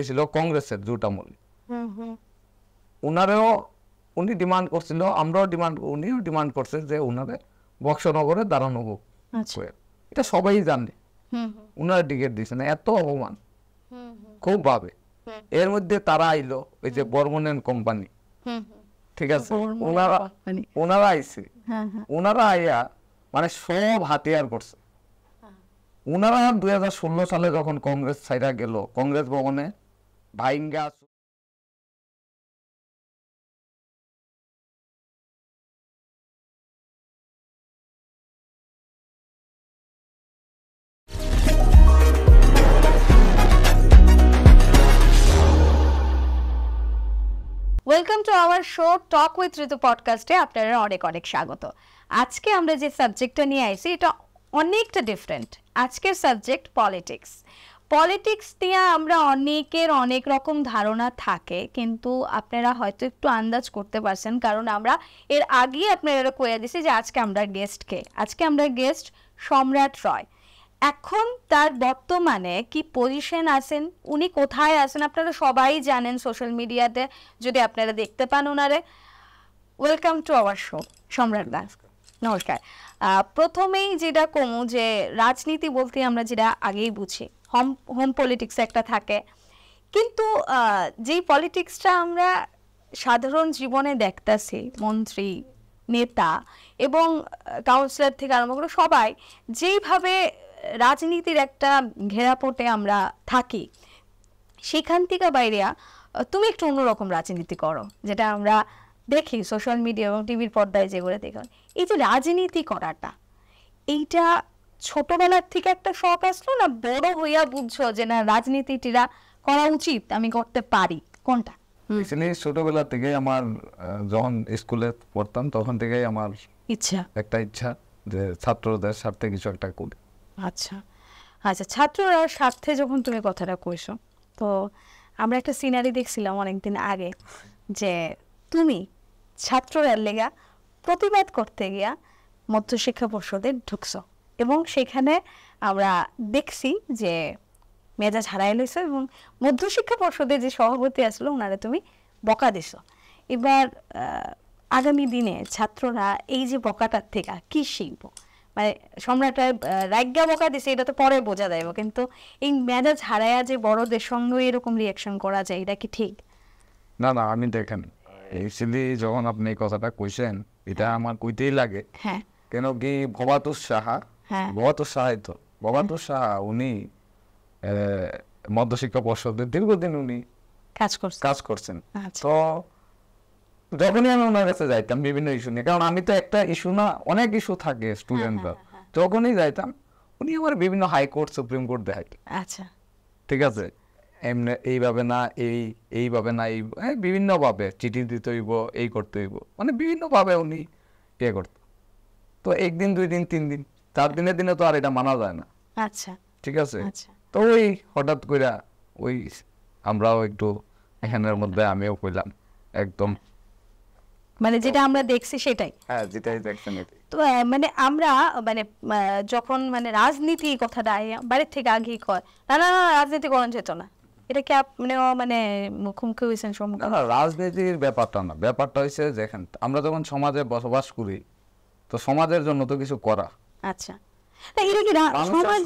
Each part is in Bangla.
ছিল কংগ্রেসের জোট আমলে, উনি ডিমান্ড করছিল, উনিও ডিমান্ড করছে যে উনারে বক্সনগরে দাঁড়ানো হোক। এটা সবাই জানে, উনারা টিকিট দিচ্ছে না, এত অপমান খুব ভাবে। এর মধ্যে তারা আইলো ওই যে বর্মন কোম্পানি, ঠিক আছে, ওনারা আইছে, ওনারা আইয়া মানে সব হাতিয়ার করছে। ওনারা 2016 সালে যখন কংগ্রেস ছাইরা গেল, কংগ্রেস ভবনে ভাইঙ্গা welcome to our show talk with Ritu পডকাস্টে আপনারা অনেক অনেক স্বাগত। আজকে আমরা যে সাবজেক্টটা নিয়ে আইছি এটা অনেকটা ডিফারেন্ট। আজকের সাবজেক্ট পলিটিক্স। পলিটিক্স নিয়ে আমরা অনেকের অনেক রকম ধারণা থাকে, কিন্তু আপনারা হয়তো একটু আন্দাজ করতে পারছেন, কারণ আমরা এর আগেই আপনারা কয়ে দিছি যে আজকে আমরা গেস্টকে, আজকে আমরা গেস্ট সম্রাট রয়। এখন তার বর্তমানে কি পজিশন আছেন, উনি কোথায় আছেন আপনারা সবাই জানেন সোশ্যাল মিডিয়াতে, যদি আপনারা দেখতে পান ওনারে। ওয়েলকাম টু আওয়ার শো সম্রাট দা, নমস্কার। প্রথমেই যেটা কমু যে রাজনীতি বলতে আমরা যেটা আগেই বুঝি হোম পলিটিক্স একটা থাকে, কিন্তু যেই পলিটিক্সটা আমরা সাধারণ জীবনে দেখতেছি, মন্ত্রী, নেতা এবং কাউন্সিলর থেকে আরম্ভ করে সবাই যেইভাবে রাজনীতির একটা ঘেরাপটে আমরা থাকি, সেখান থেকে বাইরে তুমি একটু অন্যরকম রাজনীতি করো, যেটা আমরা দেখি সোশ্যাল মিডিয়া এবং টিভির পর্দায় যেগুলো দেখুন। এই যে রাজনীতি করাটা, এইটা ছোটবেলার থেকে একটা শখ আসলো, না বড় হইয়া বুঝছো যে না রাজনীতিটা করা উচিত, আমি করতে পারি, কোনটা? ছোটবেলা থেকে আমার, যখন স্কুলে পড়তাম তখন থেকেই আমার ইচ্ছা যে ছাত্রদের স্বার্থে কিছু একটা করি। আচ্ছা আচ্ছা, ছাত্ররা স্বার্থে যখন তুমি কথাটা কইছো, তো আমরা একটা সিনারি দেখছিলাম অনেকদিন আগে যে তুমি ছাত্ররা লেগা প্রতিবাদ করতে গিয়া মধ্যশিক্ষা পর্ষদে ঢুকছো, এবং সেখানে আমরা দেখছি যে মেজাজ হারাই লইছো এবং মধ্যশিক্ষা পর্ষদের যে সভাপতি আসলো ওনারা তুমি বকা দিছো। এবার আগামী দিনে ছাত্ররা এই যে বকাটার থেকে কি শিখবো? মানে সম্রাটের রাজ্ঞা বকা দিছে এটা তো পরে বোঝা যাবে, কিন্তু এই মেজাজ হারায়া যে বড়দের সঙ্গে এরকম রিয়াকশন করা যায়, এটা কি ঠিক? না না, আমি দেখেন অ্যাকচুয়ালি যখন আপনি এই কথাটা কইছেন, এটা আমার কইতেই লাগে। হ্যাঁ, কেন কি ভবাতুর সাহা, ভবাতুর সাহা উনি মধ্যশিক্ষা পর্ষদের দীর্ঘদিন উনি কাজ করছেন। তো যখনই আমি ওনার কাছে যাইতাম বিভিন্ন ইস্যু নিয়ে, কারণ আমি তো একটা ইস্যু না, অনেক ইস্যু থাকে স্টুডেন্টরা, যখনই যাইতাম উনি আমার বিভিন্ন হাইকোর্ট, সুপ্রিম কোর্ট দেখাইত। আচ্ছা, ঠিক আছে, এমনি এইভাবে না, এইভাবে না, এই বিভিন্ন ভাবে চিঠি দিতে হইব, এই করতে হইব, মানে বিভিন্ন ভাবে উনি ইয়ে করতো। তো একদিন, 2 দিন, 3 দিন, 4 দিনের দিনে তো আর এটা মানা যায় না। আচ্ছা, ঠিক আছে, তো ওই হঠাৎ করে ওই আমরাও একটু এখানের মধ্যে আমিও কইলাম একদম, মানে যেটা আমরা দেখছি সেটাই। হ্যাঁ, যেটাই দেখছেন। তো মানে আমরা মানে যখন মানে রাজনীতি কথাটা বাড়ির থেকে আগেই কয় না না না রাজনীতি করা যেত না, এটা কি মানে মুখোমুখি হয়েছেন সম্মুখীন? না, রাজনীতির ব্যাপারটা না, ব্যাপারটা হয়েছে দেখেন আমরা যখন সমাজে বসবাস করি, তো সমাজের জন্য তো কিছু করা। আচ্ছা, এটা কি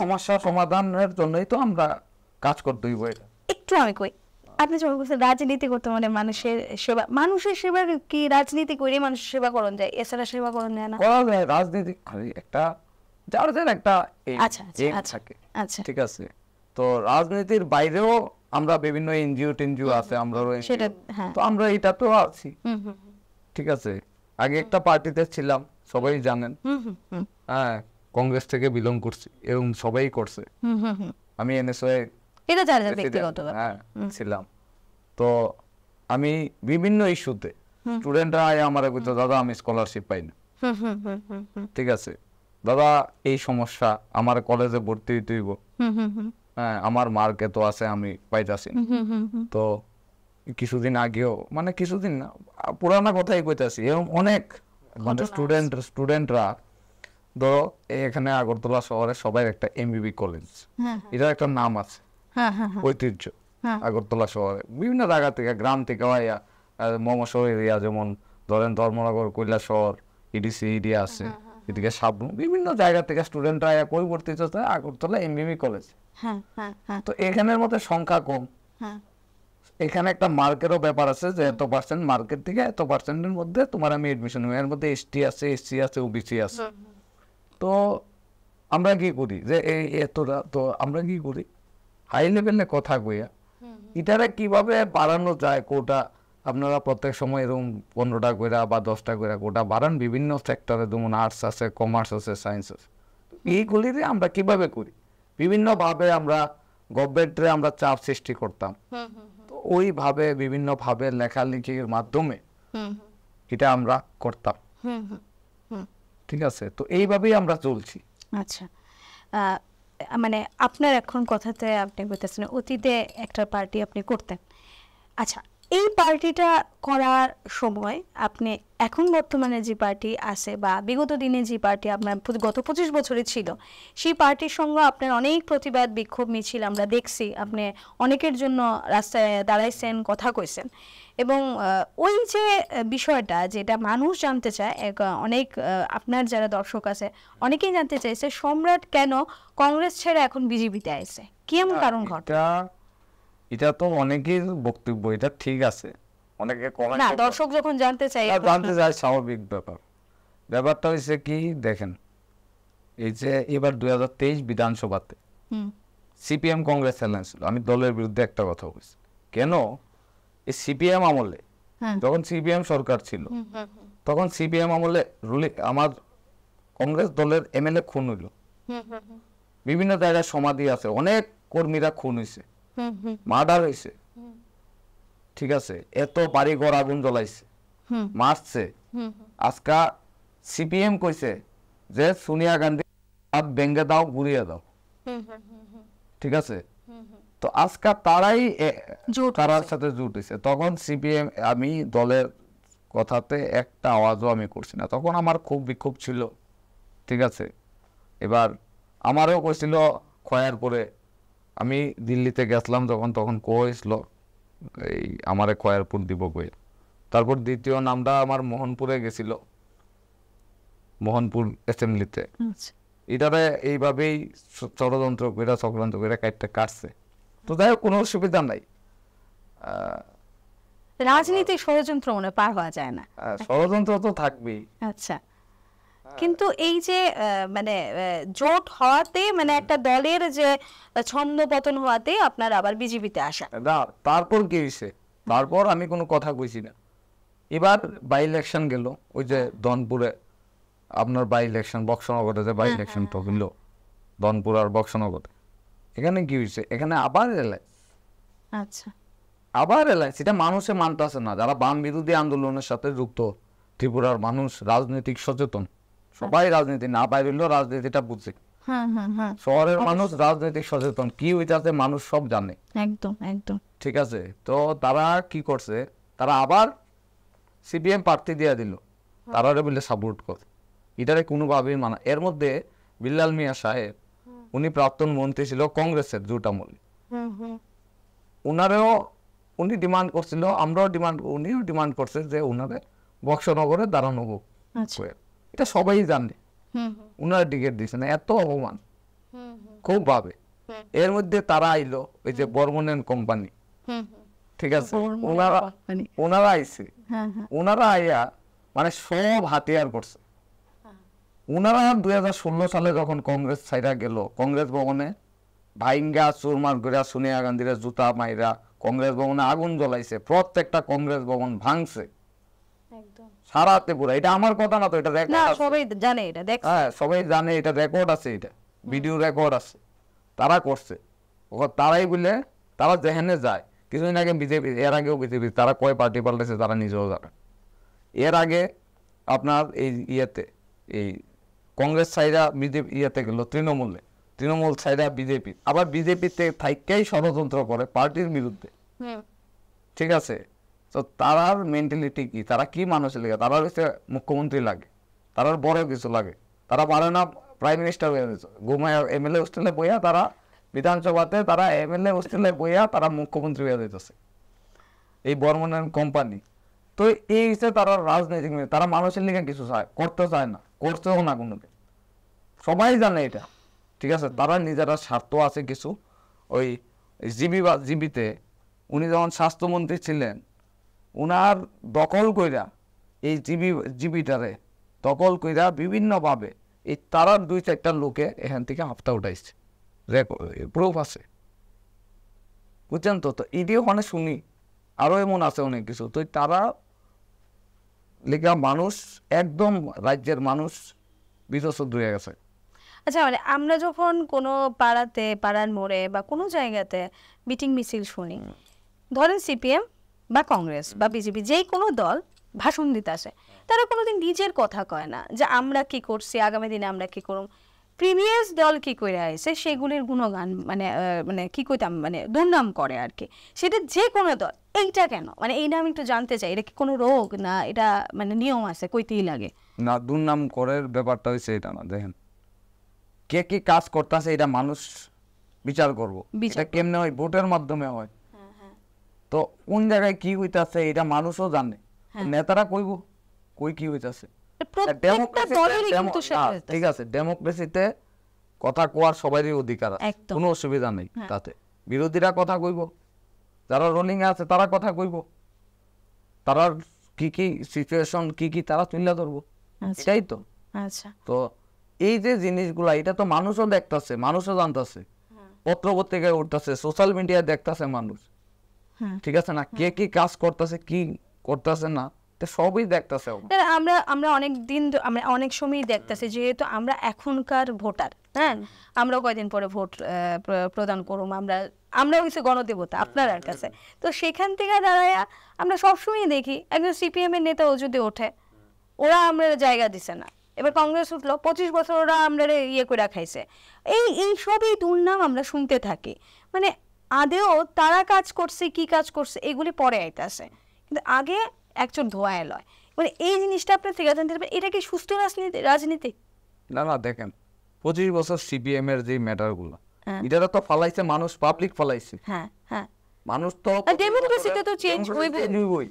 সমস্যা সমাধানের জন্যই তো আমরা কাজ করতে হইব। একটু আমি কই, আপনি যখন বলছেন রাজনীতি করতে মানে মানুষের সেবা, মানুষের সেবা কি রাজনীতি করে মানুষের সেবা করণ যায়, এছাড়া সেবা করণ যায় না? করা যায়, রাজনীতি একটা যার যার একটা থাকে। আচ্ছা, ঠিক আছে, তো রাজনীতির বাইরেও আমরা বিভিন্ন এনজিও আছে, আমরা তো আমরা এটা তো আছি। ঠিক আছে, আগে একটা পার্টিতে ছিলাম, সবাই জানেন। হ্যাঁ, কংগ্রেস থেকে বিলং করছি এবং সবাই করছে। আমি এনএসওয়ে ছিলাম। তো আমি বিভিন্ন ইস্যুতে স্টুডেন্টরা আমার বলতো, দাদা আমি স্কলারশিপ পাই না। ঠিক আছে, দাদা এই সমস্যা, আমার কলেজে ভর্তি হইতে হইব, হ্যাঁ আমার মার্কে তো আছে, আমি পাইতাছি। তো কিছুদিন আগেও, মানে কিছুদিন না, পুরানা কথাই কইতাছি, এবং অনেক মানে স্টুডেন্টরা ধরো এখানে আগরতলা শহরে সবাই একটা এমবিবি কলেজ, এটার একটা নাম আছে, ঐতিহ্য। হ্যাঁ। আগরতলা শহরে বিভিন্ন জায়গা থেকে, গ্রাম থেকে আইয়া মমশহর এরিয়া, যেমন ধরেন ধর্মনগর, কৈলাসহর, ইডিসি এরিয়া আছে, এদিকে সাবরুম, বিভিন্ন জায়গা থেকে স্টুডেন্টরা আইয়া পরিবর্তিত হচ্ছে আগরতলা এমবিবি কলেজ। হ্যাঁ হ্যাঁ হ্যাঁ তো এখানের মধ্যে সংখ্যা কম, হ্যাঁ এখানে একটা মার্কেরও ব্যাপার আছে যে এত পার্সেন্ট মার্কেট থেকে এত পার্সেন্টের মধ্যে তোমার আমি এডমিশন হই, এর মধ্যে এসটি আছে, এসসি আছে, ওবিসি আছে। তো আমরা কি করি যে এই এতটা, তো আমরা কি করি হাই লেভেলে কথা কইয়া এটারে কিভাবে বাড়ানো যায় কোটা, আপনারা প্রত্যেক সময় এরকম 15টা কইরা বা 10টা কইরা কোটা বাড়ান বিভিন্ন সেক্টরে, যেমন আর্টস আছে, কমার্স আছে, সায়েন্স আছে। এইগুলিরে আমরা কিভাবে করি, বিভিন্নভাবে আমরা গভর্নমেন্টে আমরা চাপ সৃষ্টি করতাম। তো ওইভাবে বিভিন্নভাবে লেখালেখির মাধ্যমে এটা আমরা করতাম। ঠিক আছে, তো এইভাবেই আমরা চলছি। আচ্ছা, মানে আপনার এখন কথাতে আপনি বলতেছেন অতীতে একটা পার্টি আপনি করতেন। আচ্ছা, এই পার্টিটা করার সময় আপনি এখন বর্তমানে যে পার্টি আছে বা বিগত দিনে যে পার্টি আপনার গত 25 বছরে ছিল, সেই পার্টির সঙ্গে আপনার অনেক প্রতিবাদ, বিক্ষোভ, মিছিল আমরা দেখছি। আপনি অনেকের জন্য রাস্তায় দাঁড়াইছেন, কথা কইছেন, এবং ওই যে বিষয়টা যেটা মানুষ জানতে চায়, অনেক আপনার যারা দর্শক আছে অনেকেই জানতে চাইছে সম্রাট কেন কংগ্রেস ছেড়ে এখন বিজেপিতে আইছে, কি এমন কারণ ঘটে? এটা তো অনেকের বক্তব্য, এটা ঠিক আছে, অনেকে কমেন্ট না, দর্শক যখন জানতে চাই, জানতে চায়, স্বাভাবিক ব্যাপার। ব্যাপারটা হয়েছে কি দেখেন, এই যে এবার 2023 বিধানসভাতে সিপিএম কংগ্রেস চ্যালেঞ্জ ছিল, আমি দলের বিরুদ্ধে একটা কথা বলছি। কেন? এই সিপিএম আমলে, যখন সিপিএম সরকার ছিল, তখন সিপিএম আমলে আমার কংগ্রেস দলের এমএলএ খুন হইল, বিভিন্ন জায়গায় সমাধি আছে, অনেক কর্মীরা খুন হয়েছে, মার্ডার হয়েছে। ঠিক আছে, এত বাড়ি ঘর আগুন জ্বলাইছে, মারছে। আজকা সিপিএম কইছে যে সোনিয়া গান্ধী হাত ভেঙ্গে দাও, গুড়িয়ে দাও। ঠিক আছে, তো আজকা তারাই তারার সাথে জুট হয়েছে। তখন সিপিএম, আমি দলের কথাতে একটা আওয়াজও আমি করছি না, তখন আমার খুব বিক্ষোভ ছিল। ঠিক আছে, এবার আমারও কইছিল খয়ার পরে, আমি দিল্লিতে গেছিলাম যখন, তখন কইছিল এই আমারে খয়ারপুর দিব কই। তারপর দ্বিতীয় নামটা আমার মোহনপুরে গেছিল, মোহনপুর অ্যাসেম্বলিতে। এটারে এইভাবেই ষড়যন্ত্র করে, চক্রান্ত করে কাটছে। তো যাই হোক, কোনো অসুবিধা নাই। রাজনীতির ষড়যন্ত্র মনে পার হওয়া যায় না, ষড়যন্ত্র তো থাকবেই। আচ্ছা, কিন্তু এই যে মানে জোট হওয়াতে, মানে একটা দলের যে ছন্দ পতন হওয়াতে আপনার আবার বিজেপিতে আসা, তারপর কি হয়েছে? তারপর আমি কোনো কথা কইছি না। এবার বাই ইলেকশন গেল, ওই যে দনপুরে আপনার বাই ইলেকশন, বক্সনগরে যে বাই ইলেকশনটা হইল, দনপুর আর বক্সনগরে, এখানে কি হয়েছে? এখানে আবার এলাইস। আচ্ছা, আবার এলাইস। এটা মানুষে মানতেছে না, যারা বাম বিরোধী আন্দোলনের সাথে যুক্ত ত্রিপুরার মানুষ, রাজনৈতিক সচেতন, সবাই রাজনীতি না বাইরেও রাজনীতিটা বুঝছে। শহরের মানুষ রাজনৈতিক সচেতন, কি হইতাছে মানুষ সব জানে। একদম একদম। ঠিক আছে, তো তারা কি করছে, তারা আবার সিপিএম প্রার্থী দিয়ে দিল, তারা বলে সাপোর্ট করে। এটারে কোনোভাবেই মানা। এর মধ্যে বিল্লাল মিয়া সাহেব, উনি প্রাক্তন মন্ত্রী ছিল কংগ্রেসের জোট আমলে, উনারেও উনি ডিমান্ড করছিল, উনিও ডিমান্ড করছে যে উনারে বক্সনগরে দাঁড়ানো হোক। এটা সবাই জানে, উনার টিকিট দিচ্ছে না, এত অপমান খুব ভাবে। এর মধ্যে তারা আইলো, ওই যে বর্মনেন কোম্পানি, ঠিক আছে, ওনারা আইছে, ওনারা আইয়া মানে সব হাতিয়ার করছে। ওনারা 2016 সালে যখন কংগ্রেস ছাইরা গেল, কংগ্রেস ভবনে ভাইঙ্গা চুরমার করে সোনিয়া গান্ধীরা জুতা মাইরা কংগ্রেস ভবনে আগুন জ্বলাইছে, প্রত্যেকটা কংগ্রেস ভবন ভাঙছে সারা ত্রিপুরা। এটা আমার কথা না, তো এটা সবাই জানে, এটা দেখ, হ্যাঁ সবাই জানে, এটা রেকর্ড আছে, এটা ভিডিও রেকর্ড আছে। তারা করছে, তারাই বলে, তারা যেখানে যায়। কিছুদিন আগে বিজেপি, এর আগেও বিজেপি, তারা কয় পার্টি পাল্টেছে তারা নিজেও জানে। এর আগে আপনার এই ইয়েতে, এই কংগ্রেস সাইডা বিজেপি ইয়েতে গেল তৃণমূল সাইডা বিজেপি, আবার বিজেপিতে থাইকেই ষড়যন্ত্র করে পার্টির বিরুদ্ধে। ঠিক আছে, তো তারার মেন্টালিটি কি, তারা কি মানুষের লাগে? তারা হচ্ছে মুখ্যমন্ত্রী লাগে, তারার বড় কিছু লাগে, তারা পারে না প্রাইম মিনিস্টার হয়ে গেছে, ঘুমায় এমএলএ হোস্টেলে বইয়া তারা বিধানসভাতে তারা এমএলএ হোস্টেলে বইয়া তারা মুখ্যমন্ত্রী হয়ে যেতেছে, এই বর্মনের কোম্পানি। তো এই হিসেবে তারা রাজনৈতিক তারা মানুষের লিগে কিছু করতে চায় না, করতেও না কোনোদিন, সবাই জানে এটা, ঠিক আছে। তারা নিজেরা স্বার্থ আছে কিছু। ওই জিবিতে উনি যখন স্বাস্থ্যমন্ত্রী ছিলেন, উনার দখল কইরা এই জিবিটারে দখল কইরা বিভিন্নভাবে এই তারার 2-4টা লোকে এখান থেকে হাফতা উঠাইছে, প্রুফ আছে, বুঝছেন তো। তো এটিও মানে শুনি, আরো এমন আছে অনেক কিছু। তো তারা লেখা মানুষ একদম রাজ্যের মানুষ বিতস্ত হয়ে গেছে। আচ্ছা, মানে আমরা যখন কোনো পাড়াতে, পাড়ার মোড়ে বা কোনো জায়গাতে মিটিং মিছিল শুনি, ধরেন সিপিএম বা কংগ্রেস বা বিজেপি যেই কোনো দল ভাষণ দিতে আসে, তারা কোনোদিন নিজের কথা কয় না যে আমরা কি করছি, আগামী দিনে আমরা কি করব, প্রিভিয়াস দল কি করে আইছে সেগুলির গুণগান মানে মানে কি কইতাম মানে দুর্নাম করে আর কি, সেটা যে কোনো দল। এইটা কেন, মানে এইটা আমি একটু জানতে চাই, এটা কি কোনো রোগ না এটা মানে নিয়ম আছে কইতেই লাগে? না, দুর্নাম করার ব্যাপারটা হয়েছে এটা না, দেখেন কে কি কাজ করতেছে এটা মানুষ বিচার করবো, এটা কেমনে হয়, ভোটের মাধ্যমে হয়। তো কোন জায়গায় কি হইতাছে এটা মানুষও জানে, নেতারা কইব কই কি হইতাছে। ঠিক আছে, ডেমোক্রেসিতে কথা কোয়ার সবারই অধিকার আছে, কোনো অসুবিধা নেই তাতে। বিরোধীরা কথা কইব, যারা রোলিং আছে তারা কথা কইব, তারা কি কি সিচুয়েশন কি কি তারা তুলে ধরবো, এটাই তো। আচ্ছা, তো এই যে জিনিসগুলা এটা তো মানুষও দেখতেছে, মানুষও জানতেছে, পত্র পত্রিকায় উঠতেছে, সোশ্যাল মিডিয়ায় দেখতেছে মানুষ, ঠিক আছে না, কে কি কাজ করতেছে কি করতেছে না সবই দেখতেছে। আমরা আমরা অনেক দিন আমরা অনেক সময় দেখতেছি, যেহেতু আমরা এখনকার ভোটার, হ্যাঁ, আমরা কয়দিন পরে ভোট প্রদান করবো, আমরা হচ্ছে গণদেবতা আপনার কাছে। তো সেখান থেকে দাঁড়ায় আমরা সবসময় দেখি একজন সিপিএম এর নেতাও যদি ওঠে, ওরা আমরা জায়গা দিছে না, এবার কংগ্রেস উঠলো, 25 বছর ওরা আমরা ইয়ে করে খাইছে, এই সবই দুর্নাম আমরা শুনতে থাকি। মানে আদেও তারা কাজ করছে কি কাজ করছে এগুলি পরে আইতাছে, কিন্তু আগে একজন ধোয়ায় লয়। মানে এই জিনিসটা আপনার থেকে জানতে হবে, এটা কি সুস্থ রাজনীতি? না না, দেখেন 25 বছর সিপিএম এর যে ম্যাটার গুলো এটা তো ফালাইছে মানুষ, পাবলিক ফালাইছে। হ্যাঁ হ্যাঁ, মানুষ তো ডেমোক্রেসিতে তো চেঞ্জ হইবই,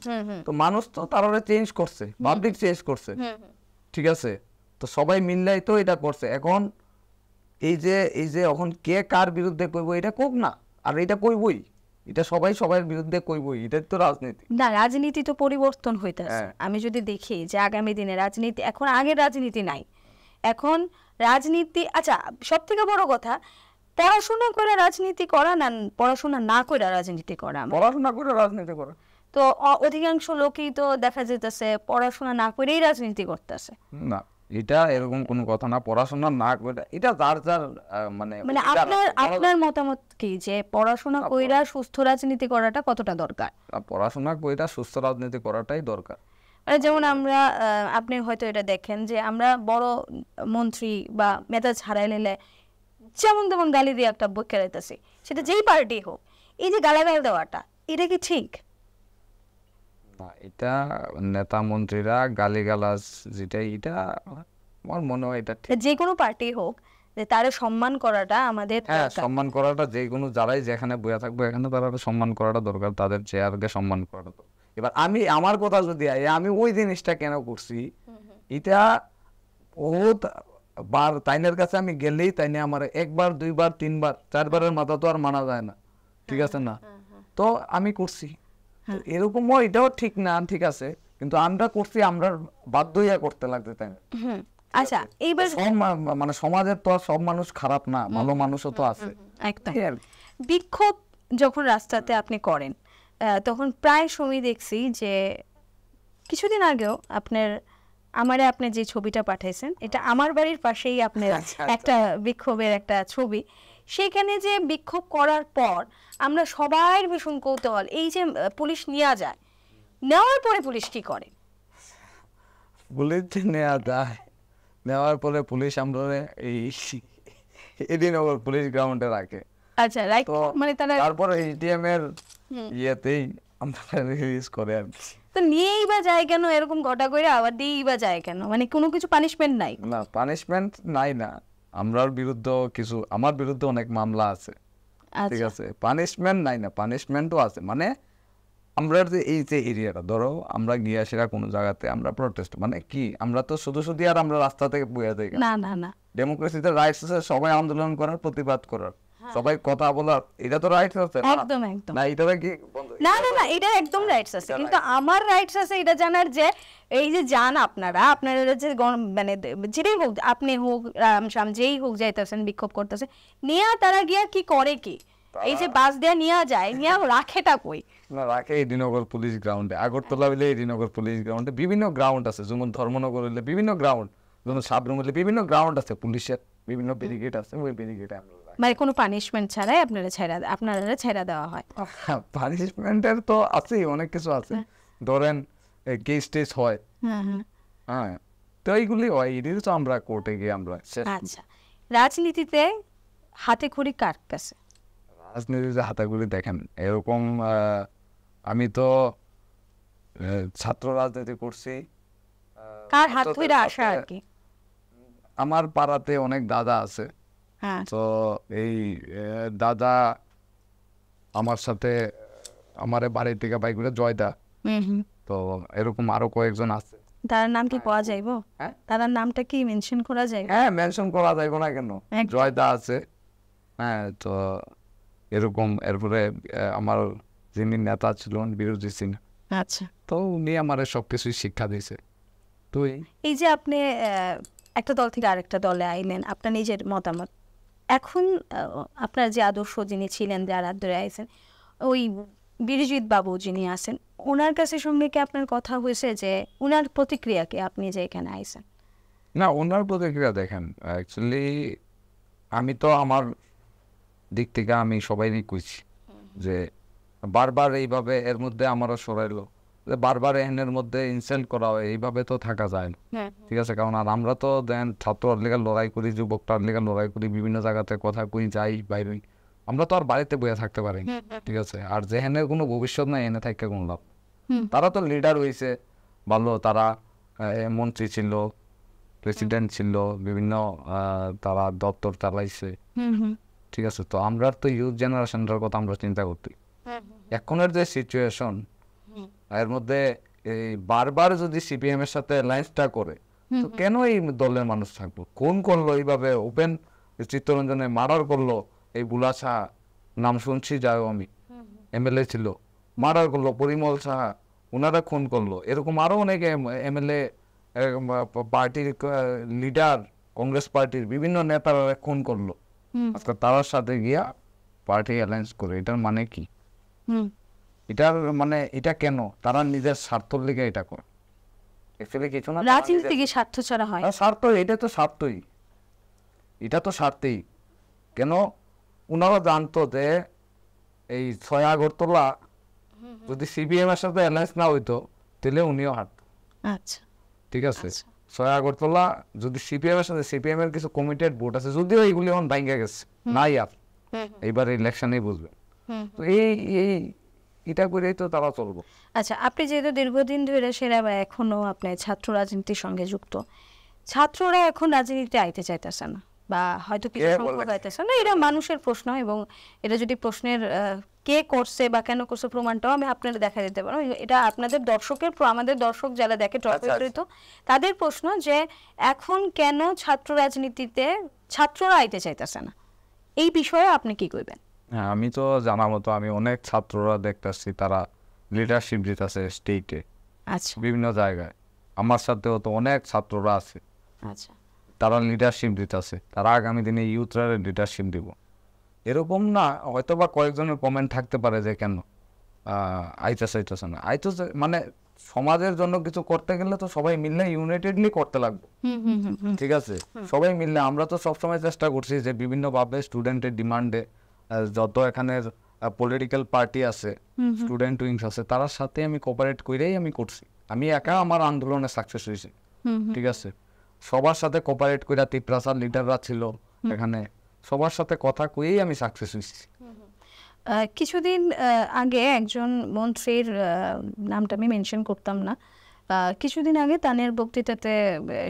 তো মানুষ তো তারা চেঞ্জ করছে, পাবলিক চেঞ্জ করছে, ঠিক আছে। তো সবাই মিললাই তো এটা করছে। এখন এই যে এখন কে কার বিরুদ্ধে কইব এটা কোক না, আর এটা কইবই, এটা সবাই সবার বিরুদ্ধে কইবই, এটা তো রাজনীতি না। রাজনীতি তো পরিবর্তন হইতেছে। আমি যদি দেখি যে আগামী দিনে রাজনীতি, এখন আগের রাজনীতি নাই, এখন রাজনীতি। আচ্ছা, সব থেকে বড় কথা, পড়াশোনা করে রাজনীতি করা না পড়াশোনা না করে রাজনীতি করা? পড়াশোনা করে রাজনীতি করা। তো অধিকাংশ লোকই তো দেখা যেতেছে পড়াশোনা না করেই রাজনীতি করতেছে। না, এটা এরকম কোনো কথা না, পড়াশোনা না করে, এটা যার যার মানে মানে আপনার মতামত কি যে পড়াশোনা কইরা সুস্থ রাজনীতি করাটা কতটা দরকার? পড়াশোনা কইরা সুস্থ রাজনীতি করাটাই দরকার। মানে যেমন আমরা আপনি হয়তো এটা দেখেন যে আমরা বড় মন্ত্রী বা নেতা ছাড়াই নিলে যেমন তেমন গালি দিয়ে একটা বই খেলাইতেছি, সেটা যেই পার্টি হোক, এই যে গালাগাল দেওয়াটা এটা কি ঠিক? না, এটা নেতা মন্ত্রীরা গালিগালাজ যেটা, এটা আমার মনে হয় এটা ঠিক। যে কোনো পার্টি হোক, যে তারা সম্মান করাটা আমাদের, হ্যাঁ, সম্মান করাটা যে কোনো যারাই যেখানে বইয়া থাকবো এখানে তারা সম্মান করাটা দরকার, তাদের চেয়ারকে সম্মান করাটা দরকার। এবার আমার কথা যদি আমি ওই জিনিসটা কেন করছি, এটা বহুত বার তাইনের কাছে আমি গেলেই তাইনে আমার 1 বার 2 বার 3 বার 4 বারের মাথা তো আর মানা যায় না, ঠিক আছে না। তো আমি করছি, এরকম এটাও ঠিক না, ঠিক আছে, কিন্তু আমরা করছি, আমরা বাধ্য হইয়া করতে লাগছে, তাই না? আচ্ছা, এইবার মানে সমাজের তো সব মানুষ খারাপ না, ভালো মানুষও তো আছে। একদম। বিক্ষোভ যখন রাস্তাতে আপনি করেন, তখন প্রায় সময় দেখছি যে কিছুদিন আগেও আপনি যে ছবিটা পাঠাইছেন, এটা আমার বাড়ির পাশেই আপনার একটা বিক্ষোভের একটা ছবি। সেখানে যে বিক্ষোভ করার পর আমরা সবাই ভীষণ কৌতূহল, এই যে পুলিশ নেওয়ার পরে পুলিশ কি করে? পুলিশ নেওয়ার পরে পুলিশ আমরা এই এডিনগর পুলিশ গ্রাউন্ডে রাখে। আচ্ছা, মানে তারপরে এটিএম এর ইয়েতেই আমরা রিলিজ করে আর কি। তো নিয়েই বা যায় কেন, এরকম ঘটা করে আবার দিয়েই বা যায় কেন? মানে কোনো কিছু পানিশমেন্ট নাই? না, পানিশমেন্ট নাই না, আমার বিরুদ্ধে অনেক মামলা আছে, ঠিক আছে, পানিশমেন্ট নাই না, পানিশমেন্টও আছে। মানে আমরা যে এই যে এরিয়াটা ধরো আমরা গিয়া সেরা কোনো জায়গাতে আমরা প্রটেস্ট, মানে কি আমরা তো শুধু শুধু আর আমরা রাস্তা থেকে বইয়া যাই না না না, ডেমোক্রেসিতে রাইটস আছে সবাই আন্দোলন করার, প্রতিবাদ করার, সবাই কথা বলার, এটা তো রাইটস আছে না? একদম একদম না এটা কি বন্ধ? না না না, এটা একদম রাইটস আছে, কিন্তু আমার রাইটস আছে এটা জানার যে এই যে যান আপনারা যে মানে যেটাই হোক, আপনি হোক রামশ্যাম যেই হোক যাইতেছেন বিক্ষোভ করতেছে, নিয়ে তারা গিয়া কি করে কি, এই যে বাস দেয়া নিয়ে যায়, নিয়ে রাখেটা কই? না রাখে এডিনগর পুলিশ গ্রাউন্ডে, আগরতলা হইলে এডিনগর পুলিশ গ্রাউন্ডে, বিভিন্ন গ্রাউন্ড আছে, যেমন ধর্মনগর হইলে বিভিন্ন গ্রাউন্ড, যেমন সাবরুম হইলে বিভিন্ন গ্রাউন্ড আছে, পুলিশের বিভিন্ন ব্যারিকেড আছে, ওই ব্যারিকেডে আমরা মানে কোনো পানিশমেন্ট ছাড়াই আপনারা ছেড়া দেওয়া হয়? পানিশমেন্টের তো আছেই, অনেক কিছু আছে, ধরেন কেস টেস হয়, হ্যাঁ তো এইগুলি হয়, এটির তো আমরা কোর্টে গিয়ে আমরা আচ্ছা, রাজনীতিতে হাতে খড়ি কার কাছে? রাজনীতিতে হাতাগুলি দেখেন এরকম, আমি তো ছাত্র রাজনীতি করছি, কার হাত ধরে আসা আর কি? আমার পাড়াতে অনেক দাদা আছে, তো এই দাদা আমার সাথে আমার বাড়ি থেকে বাইকুলে জয়দা, তো এরকম আরো কয়েকজন আছে। তার নাম কি পাওয়া যাইবো? তার নামটা কি মেনশন করা যায়? হ্যাঁ মেনশন করা যাইব না কেন, জয়দা আছে, হ্যাঁ তো এরকম। এরপরে আমার যিনি নেতা ছিলেন বিরোধী সিং, আচ্ছা, তো উনি আমার সবকিছুই শিক্ষা দিয়েছে। তো এই যে আপনি একটা দল থেকে আরেকটা দলে আইলেন, আপনার নিজের মতামত, এখন আপনার যে আদর্শ যিনি ছিলেন যার হাত ধরে আইছেন, ওই বিরজিৎ বাবু যিনি আছেন, ওনার কাছে সঙ্গে কি আপনার কথা হয়েছে যে ওনার প্রতিক্রিয়া কি আপনি যে এখানে আইছেন? না ওনার প্রতিক্রিয়া দেখেন, অ্যাকচুয়ালি আমি তো আমার দিক থেকে আমি সবাইই কইছি যে বারবার এইভাবে এর মধ্যে আমারও সরাইলো, বারবার এর মধ্যে ইনসাল্ট করা হয়, এইভাবে তো থাকা যায় না, ঠিক আছে? কারণ আর আমরা তো দেন ছাত্রর লেগে লড়াই করি, যুবকটার লেগে লড়াই করি, বিভিন্ন জায়গাতে কথা কই, যাই বাইরে, আমরা তো আর বাড়িতে বসে থাকতে পারি, ঠিক আছে? আর যেখানে কোনো ভবিষ্যৎ নাই এনে থাকতে কোনো লাভ। তারা তো লিডার হয়েছে ভালো, তারা মন্ত্রী ছিল, প্রেসিডেন্ট ছিল, বিভিন্ন তারা দপ্তর চালাইছে, ঠিক আছে? তো আমরা তো ইউথ জেনারেশনটার কথা আমরা চিন্তা করতে, এখনের যে সিচুয়েশন এর মধ্যে এই বারবার যদি সিপিএম এর সাথে অ্যালায়েন্সটা করে, তো কেন এই দলের মানুষ থাকবো? কোন করলো এইভাবে ওপেন চিত্তরঞ্জনে মার্ডার করলো, এই বুলাশা নাম শুনছি, যাও আমি এমএলএ ছিল, মার্ডার করলো, পরিমল সাহা ওনারা খুন করলো, এরকম আরো অনেক এমএলএ পার্টির লিডার, কংগ্রেস পার্টির বিভিন্ন নেতারা খুন করলো, আজকে তার সাথে গিয়া পার্টি অ্যালায়েন্স করে, এটার মানে কি? এটার মানে এটা কেন? তারা নিজের স্বার্থের লিগে এটা করে, অ্যাকচুয়ালি কিছু না, রাজনীতি কি স্বার্থ ছাড়া হয়? স্বার্থ, এটা তো স্বার্থই, এটা তো স্বার্থই। কেন? ওনারা জানতো যে এই 6 আগরতলা যদি সিপিএম এর সাথে অ্যালায়েন্স না হইতো তাহলে উনিও হারত, আচ্ছা ঠিক আছে? 6 আগরতলা যদি সিপিএম এর সাথে, সিপিএম এর কিছু কমিটেড ভোট আছে, যদিও এইগুলি এখন ভাঙ্গা গেছে, নাই আর, এইবার ইলেকশনেই বুঝবে। তো এই এটা করেই তো তারা চলবো। আচ্ছা, আপনি যেহেতু দীর্ঘদিন ধরে সেরা বা এখনো আপনি ছাত্র রাজনীতির সঙ্গে যুক্ত, ছাত্ররা এখন রাজনীতিতে আইতে চাইতেছে না, বা হয়তো কিছু সংখ্যক আইতেছে না, এটা মানুষের প্রশ্ন, এবং এটা যদি প্রশ্নের কে করছে বা কেন করছে প্রমাণটাও আমি আপনাদের দেখা দিতে পারবো, এটা আপনাদের দর্শকের, আমাদের দর্শক যারা দেখে ট্রপিত, তাদের প্রশ্ন যে এখন কেন ছাত্র রাজনীতিতে ছাত্ররা আইতে চাইতেছে না, এই বিষয়ে আপনি কি কইবেন? হ্যাঁ, আমি তো জানা মতো আমি অনেক ছাত্ররা দেখতেছি তারা লিডারশিপ দিতেছে স্টেটে, আচ্ছা, বিভিন্ন জায়গায়, আমার সাথেও তো অনেক ছাত্ররা আছে, আচ্ছা, তারা লিডারশিপ দিতেছে, তারা আগামী দিনে ইউথরা লিডারশিপ দিব, এরকম না। হয়তো বা কয়েকজনের কমেন্ট থাকতে পারে যে কেন আইতেছে না, আইতেছে মানে সমাজের জন্য কিছু করতে গেলে তো সবাই মিললে ইউনাইটেডলি করতে লাগবে, ঠিক আছে? সবাই মিললে, আমরা তো সবসময় চেষ্টা করছি যে বিভিন্নভাবে স্টুডেন্টের ডিমান্ডে যত এখানের পলিটিক্যাল পার্টি আছে, স্টুডেন্ট উইংস আছে, তার সাথে আমি কোঅপারেট করেই আমি করছি, আমি একা আমার আন্দোলনে সাকসেস হয়েছি, ঠিক আছে? সবার সাথে কোঅপারেট করে, তিপ্রাসার লিডাররা ছিল এখানে, সবার সাথে কথা কয়েই আমি সাকসেস হয়েছি। কিছুদিন আগে একজন মন্ত্রীর নামটা আমি মেনশন করতাম না, কিছুদিন আগে তানের বক্তৃতাতে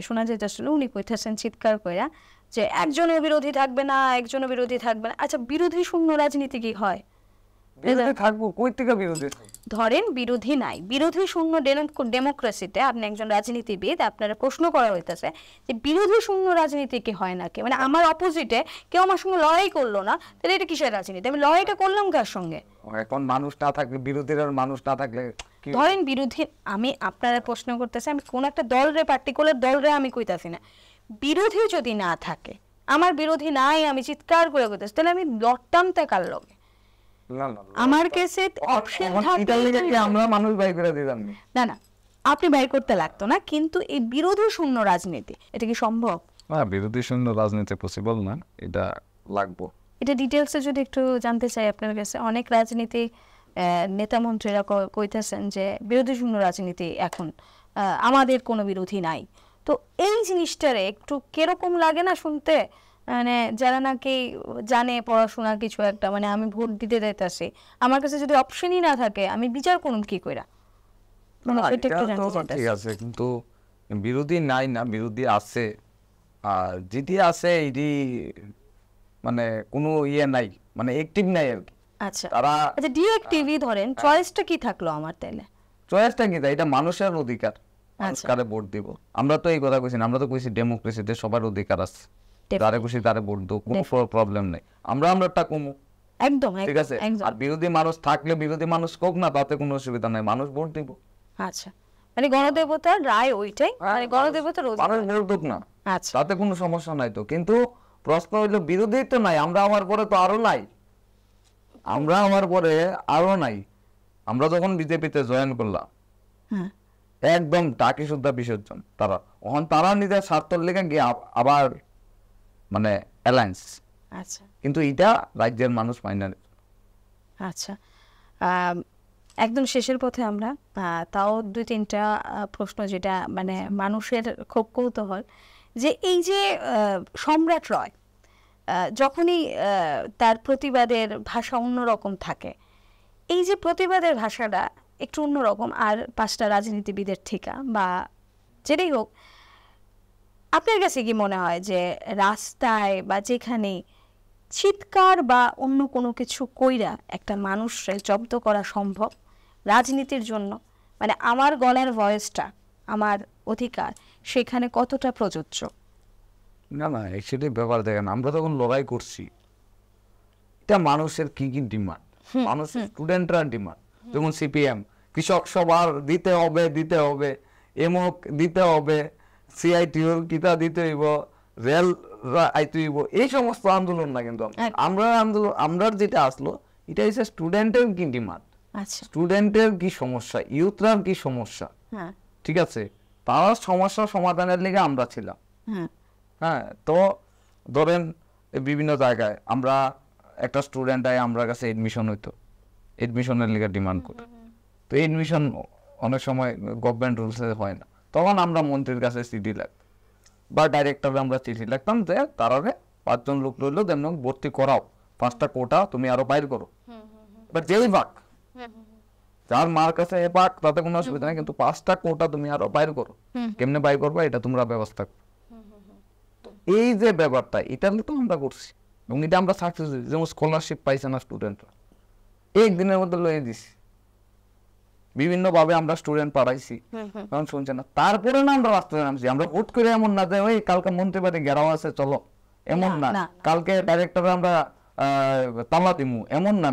শোনা যেতেছিল, উনি কইতেছেন চিৎকার কইরা যে একজনের বিরোধী থাকবে না, একজনের বিরোধী থাকবে না। আচ্ছা, বিরোধী শূন্য রাজনীতি কি হয়? বিরোধী থাকবো, কই থেকে বিরোধী থাকবো? ধরেন বিরোধী নাই, বিরোধী শূন্য ডেমোক্রেসিতে আপনি একজন রাজনীতিবিদ, আপনারা প্রশ্ন করা হইতেছে যে বিরোধী শূন্য রাজনীতি কি হয় নাকি, মানে আমার অপোজিটে কেউ আমার সঙ্গে লড়াই করলো না, তাহলে এটা কিসের রাজনীতি? আমি লড়াইটা করলাম কার সঙ্গে? এখন মানুষ না থাকলে, বিরোধীর মানুষ না থাকলে কি? ধরেন বিরোধী, আমি আপনারা প্রশ্ন করতেছি, আমি কোন একটা দলরে, পার্টিকুলার দলরে আমি কইতাছি না, বিরোধী যদি না থাকে, আমার বিরোধী নাই, আমি চিৎকার করে কইতাছি, তাহলে আমি লড়তাম তে কার লগে? না না, আমার কাছে অপশন এটা লেগে কি আমরা মানুষ বাই করে দিলাম? না না, আপনি বের করতে লাগতো না, কিন্তু এই বিরোধী শূন্য রাজনীতি এটা কি সম্ভব? না, বিরোধী শূন্য রাজনীতি পসিবল না, এটা লাগবো। এটা ডিটেলসে যদি একটু জানতে চাই আপনার কাছে। অনেক রাজনীতি নেতা মন্ত্রীরা কইতেছেন যে বিরোধী শূন্য রাজনীতি এখন, আমাদের কোনো বিরোধী নাই। তো এই জিনিসটারে একটু কিরকম লাগে না শুনতে? মানে যারা নাকি জানে পড়াশোনা কিছু একটা, মানে আমি ভোট দিতে যাইতাছি, আমার কাছে যদি অপশনই না থাকে, আমি বিচার করুন কি কইরা? মানে এটা একটু জানতে চাইতাছি। ঠিক আছে, কিন্তু বিরোধী নাই না, বিরোধী আছে। আর যেটি আছে এটি মানে কোনো ইয়ে নাই, মানে অ্যাক্টিভ নাই আর কি। আচ্ছা তারা আচ্ছা, ডিএক্টিভি ধরেন, চয়েসটা কি থাকলো আমার তাইলে? চয়েসটা কি, এটা মানুষের অধিকার, মানুষ কারে ভোট দিব। আমরা তো এই কথা কইছি না, আমরা তো কইছি ডেমোক্রেসিতে সবার অধিকার আছে, তারে খুশি তারে ভোট দাও, কোনো প্রবলেম নাই। আমরাটা কমু, একদম ঠিক আছে। আর বিরোধী মানুষ থাকলে বিরোধী মানুষ কোক না, তাতে কোনো অসুবিধা নাই, মানুষ ভোট দিব। আচ্ছা, মানে গণদেবতার রায় ওইটাই, মানে গণদেবতার মানুষ ভোট দিক না, আচ্ছা তাতে কোনো সমস্যা নাই তো। কিন্তু প্রশ্ন হইলো বিরোধী তো নাই, আমরা আমার পরে তো আরো নাই, আমরা আমার পরে আরো নাই। আমরা যখন বিজেপিতে জয়েন করলাম, হ্যাঁ একদম টাকি শুদ্ধা বিসর্জন তারা। ওখান তারা নিজের স্বার্থের লেগে গিয়ে আবার মানে অ্যালায়েন্স, আচ্ছা কিন্তু এটা রাজ্যের মানুষ মাইনা নিত। আচ্ছা, একদম শেষের পথে আমরা, তাও দুই তিনটা প্রশ্ন যেটা মানে মানুষের খুব কৌতূহল, যে এই যে সম্রাট রয় যখনই তার প্রতিবাদের ভাষা অন্যরকম থাকে, এই যে প্রতিবাদের ভাষাটা একটু অন্যরকম আর পাঁচটা রাজনীতিবিদের ঠিকা বা যেটাই হোক, আপনার কাছে কি মনে হয় যে রাস্তায় বা যেখানে চিৎকার বা অন্য কোনো কিছু কইরা একটা মানুষকে জব্দ করা সম্ভব রাজনীতির জন্য? মানে আমার গলার ভয়েসটা, আমার অধিকার, সেখানে কতটা প্রযোজ্য? না না, অ্যাকচুয়ালি ব্যাপার দেখেন, আমরা তখন লড়াই করছি, এটা মানুষের কি কি ডিমান্ড, মানুষের স্টুডেন্টরা ডিমান্ড। যেমন সিপিএম, কৃষক সবার দিতে হবে, দিতে হবে, এমক দিতে হবে, সিআইটিও কিতা দিতে হইব, রেল আইতে হইব, এই সমস্ত আন্দোলন না। কিন্তু আমরা আন্দোলন, আমরা যেটা আসলো, এটা হচ্ছে স্টুডেন্টের কি ডিমান্ড, আচ্ছা স্টুডেন্টের কি সমস্যা, ইউথরার কি সমস্যা, হ্যাঁ ঠিক আছে, তার সমস্যা সমাধানের লেগে আমরা ছিলাম। হ্যাঁ হ্যাঁ, তো ধরেন বিভিন্ন জায়গায় আমরা একটা স্টুডেন্ট আয় আমরা কাছে এডমিশন হইতো, এডমিশনের লিগে ডিমান্ড করতো, তো এডমিশন অনেক সময় গভর্নমেন্ট রুলসে হয় না, তখন আমরা মন্ত্রীর কাছে চিঠি লাগতাম বা ডাইরেক্টরে আমরা চিঠি লাগতাম যে তারারে 5 জন লোক রইলো, যেন ভর্তি করাও, 5টা কোটা তুমি আরো বাইর করো। এবার যেই পাক, যার মার কাছে এ পাক তাতে কোনো অসুবিধা নেই, কিন্তু 5টা কোটা তুমি আরো বাইর করো। কেমনে বাইর করবা এটা তোমরা ব্যবস্থা করো। এই যে ব্যাপারটা, এটা তো আমরা করছি এবং এটা আমরা সাকসেস। যেমন স্কলারশিপ পাইছে না স্টুডেন্টরা, একদিনের মধ্যে লয়ে দিছি, বিভিন্ন ভাবে আমরা স্টুডেন্ট পাঠাইছি, কারণ শুনছে না। তারপরে না আমরা রাস্তায় নামছি, আমরা হুট করে এমন না যে ওই কালকে মন্ত্রী বাড়ি ঘেরাও আছে চলো, এমন না, কালকে ডাইরেক্টরে আমরা তালা দিমু, এমন না।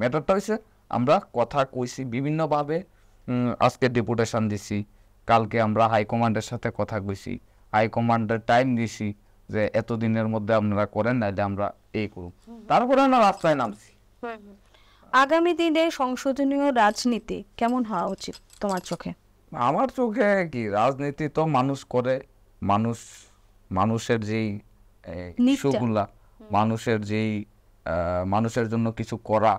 ম্যাটারটা হয়েছে আমরা কথা কইছি বিভিন্ন ভাবে। আজকে ডেপুটেশন দিছি, কালকে আমরা হাইকমান্ডের সাথে কথা কইছি, হাইকমান্ডের টাইম দিছি যে এতদিনের মধ্যে আপনারা করেন, নাইলে আমরা এই করব। তারপরে না রাস্তায় নামছি। আগামী দিনে সংশোধনীয় রাজনীতি কেমন হওয়া উচিত তোমার চোখে? আমার চোখে কি, রাজনীতি তো মানুষ করে, মানুষের যেই ইস্যুগুলা, মানুষের যেই মানুষের জন্য কিছু করা,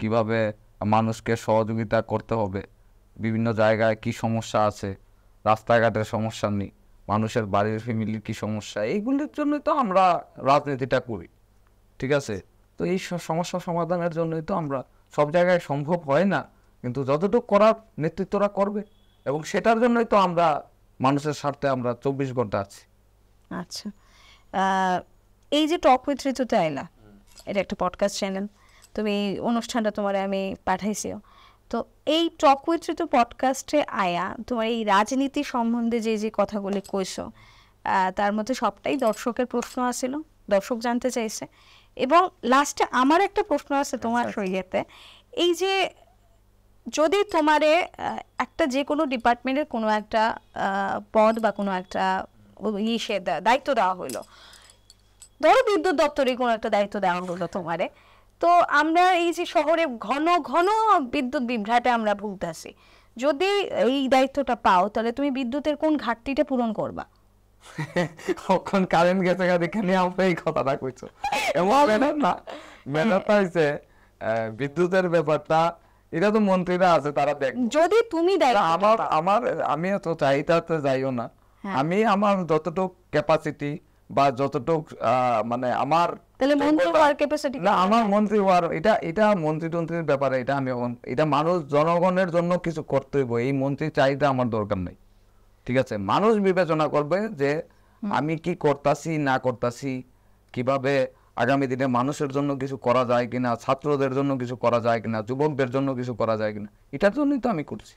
কিভাবে মানুষকে সহযোগিতা করতে হবে, বিভিন্ন জায়গায় কি সমস্যা আছে, রাস্তাঘাটের সমস্যা নেই, মানুষের বাড়ির ফ্যামিলির কি সমস্যা, এইগুলির জন্যই তো আমরা রাজনীতিটা করি, ঠিক আছে। তো এই সমস্যা সমাধানের জন্যই তো আমরা, সব জায়গায় সম্ভব হয় না, কিন্তু যতটুকু করার নেতৃত্বরা করবে, এবং সেটার জন্যই তো আমরা মানুষের স্বার্থে আমরা 24 ঘন্টা আছি। আচ্ছা, এই যে টক উইথ ঋতুতে আইলা, এটা একটা পডকাস্ট চ্যানেল, তুমি অনুষ্ঠানটা তোমার আমি পাঠাইছিও, তো এই টক উইথ ঋতু পডকাস্টে আয়া তোমার এই রাজনীতি সম্বন্ধে যে যে কথাগুলি কইছো, তার মধ্যে সবটাই দর্শকের প্রশ্ন আসছিল, দর্শক জানতে চাইছে। এবং লাস্টে আমার একটা প্রশ্ন আছে তোমার সইয়েতে, এই যে যদি তোমারে একটা যে কোনো ডিপার্টমেন্টের কোনো একটা পদ বা কোনো একটা দায়িত্ব দেওয়া হইলো, ধরো বিদ্যুৎ দপ্তরে কোনো একটা দায়িত্ব দেওয়া হলো তোমারে, তো আমরা এই যে শহরে ঘন ঘন বিদ্যুৎ বিভ্রাটে আমরা ভুগতেছি, যদি এই দায়িত্বটা পাও তাহলে তুমি বিদ্যুতের কোন ঘাটতিটা পূরণ করবা? কখন কারেন্ট গেছে দেখে নিয়ে আমরা এই কথাটা কইছো এমন ম্যাটার না। ম্যাটারটা হইছে বিদ্যুতের ব্যাপারটা, এটা তো মন্ত্রীরা আছে, তারা দেখ। যদি তুমি আমি তো চাইতে যাইও না, আমি আমার যতটুক ক্যাপাসিটি বা যতটুক মানে আমার, তাহলে মন্ত্রী হওয়ার ক্যাপাসিটি না আমার মন্ত্রী হওয়ার, এটা মন্ত্রী টন্ত্রীর ব্যাপারে, এটা আমি এটা মানুষ জনগণের জন্য কিছু করতে হইব, এই মন্ত্রী চাইতে আমার দরকার নেই। ঠিক আছে, মানুষ বিবেচনা করবে যে আমি কি করতাছি না করতাছি, কিভাবে আগামী দিনে মানুষের জন্য কিছু করা যায় কিনা, ছাত্রদের জন্য কিছু করা যায় কিনা, যুবকদের জন্য কিছু করা যায় কিনা, এটার জন্যই তো আমি করছি,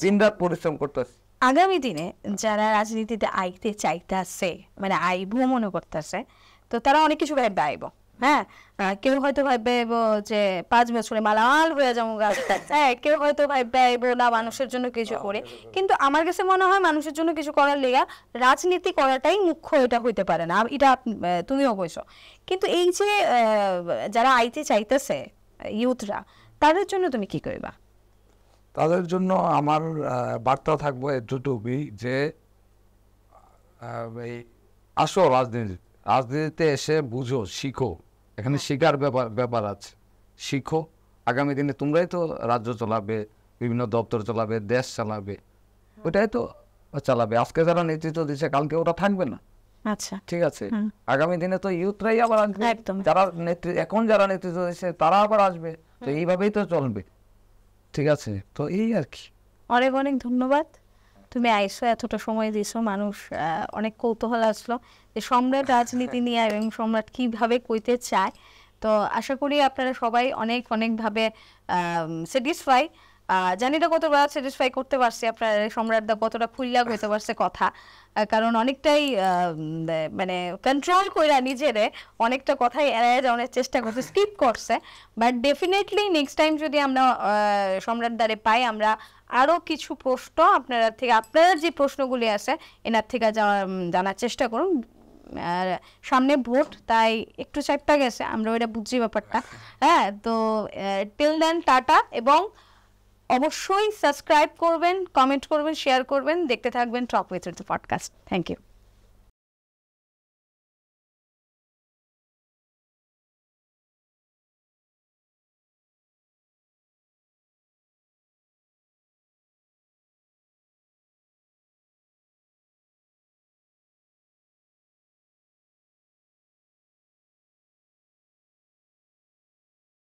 দিনরাত পরিশ্রম করতেছি। আগামী দিনে যারা রাজনীতিতে আইতে চাইতেছে, মানে আইবো মনে করতেছে, তো তারা অনেক কিছু ভাববে আইব। হ্যাঁ, কেউ হয়তো ভাববে যে 5 বছরে মালামাল হয়ে যাবো, হ্যাঁ, কেউ হয়তো ভাববে আইব না মানুষের জন্য কিছু করে। কিন্তু আমার কাছে মনে হয় মানুষের জন্য কিছু করার লেগা রাজনীতি করাটাই মুখ্য, এটা হইতে পারে না, এটা তুমিও কইছো। কিন্তু এই যে যারা আইতে চাইতেছে ইউথরা, তাদের জন্য তুমি কি করবা? তাদের জন্য আমার বার্তা থাকবো এতটুকুই যে এই আসো রাজনীতিতে এসে বুঝো, শিখো, এখানে শিখার ব্যাপার আছে, শিখো। আগামী দিনে তোমরাই তো রাজ্য চালাবে, বিভিন্ন দপ্তর চালাবে, দেশ চালাবে, ওটাই তো চালাবে। আজকে যারা নেতৃত্ব দিচ্ছে কালকে ওটা থাকবে না। আচ্ছা, ঠিক আছে, আগামী দিনে তো ইউথরাই আবার আসবে, যারা এখন যারা নেতৃত্ব দিচ্ছে তারা আবার আসবে, তো এইভাবেই তো চলবে। ঠিক আছে, তো এই আর কি। অনেক অনেক ধন্যবাদ, তুমি আইসো, এতটা সময় দিছো। মানুষ অনেক কৌতূহল আসলো যে সম্রাট রাজনীতি নিয়ে এবং সম্রাট কিভাবে কইতে চায়। তো আশা করি আপনারা সবাই অনেক অনেকভাবে স্যাটিসফাই। জানি না কতটা স্যাটিসফাই করতে পারছি আপনার সম্রাটদা, কতটা খুল্লা হইতে পারছে কথা, কারণ অনেকটাই মানে কন্ট্রোল কইরা নিজেরে অনেকটা কথাই এড়ায় যাওয়ার চেষ্টা করছে, স্কিপ করছে। বাট ডেফিনেটলি নেক্সট টাইম যদি আমরা সম্রাটদারে পাই, আমরা আরও কিছু প্রশ্ন আপনারা যে প্রশ্নগুলি আছে এনার থেকে জানার চেষ্টা করুন। আর সামনে ভোট, তাই একটু চাপটা গেছে, আমরা ওইটা বুঝছি ব্যাপারটা। হ্যাঁ, তো টিল দেন টাটা, এবং অবশ্যই সাবস্ক্রাইব করবেন, কমেন্ট করবেন, শেয়ার করবেন, দেখতে থাকবেন talk with Ritu podcast. Thank you.